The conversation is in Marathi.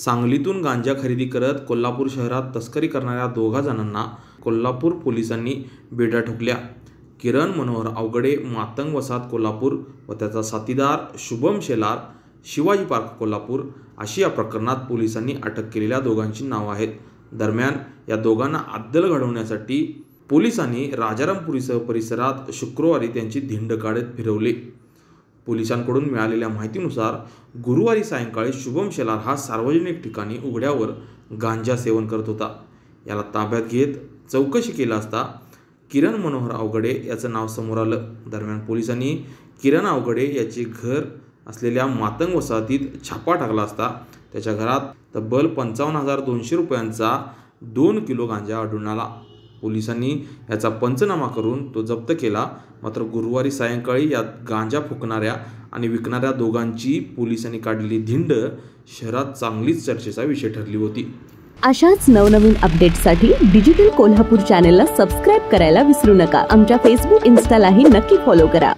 सांगलीतून गांजा खरेदी करत कोल्हापूर शहरात तस्करी करणाऱ्या 2 जणांना कोल्हापूर पोलिसांनी बेड्या ठोकल्या। किरण मनोहर अवघडे, मातंग वसाहत कोल्हापूर व त्याचा साथीदार शुभम शेलार, शिवाजी पार्क कोल्हापूर अशी या प्रकरणात पोलिसांनी अटक केलेल्या 2 नावे आहेत। दरम्यान या 2 अद्दल घडवण्यासाठी पोलिसांनी राजारामपुरी परिसरात शुक्रवारी त्यांची धिंड काढत फिरवले। पोलिसांकडून मिळालेल्या माहितीनुसार गुरुवारी सायंकाळी शुभम शेलार हा सार्वजनिक ठिकाणी उघड्यावर गांजा सेवन करत होता। याला ताब्यात घेत चौकशी केली असता किरण मनोहर अवघडे याचं नाव समोर आलं। दरम्यान पोलिसांनी किरण अवघडे याचे घर असलेल्या मातंग वसाहतीत छापा टाकला असता त्याच्या घरात तब्बल 55,200 रुपयांचा 2 किलो गांजा आढळून आला। पोलिसांनी याचा पंचनामा करून तो जप्त केला। मात्र गुरुवारी सायंकाळी या गांजा फुकणाऱ्या आणि विकणाऱ्या 2 पोलिसांनी काढलेली धिंड शहरात चांगलीच चर्चेचा विषय ठरली होती। अशाच नवनवीन अपडेट्ससाठी डिजिटल कोल्हापूर चॅनेलला सबस्क्राइब करायला विसरू नका। आमच्या फेसबुक, इन्स्टालाही नक्की फॉलो करा।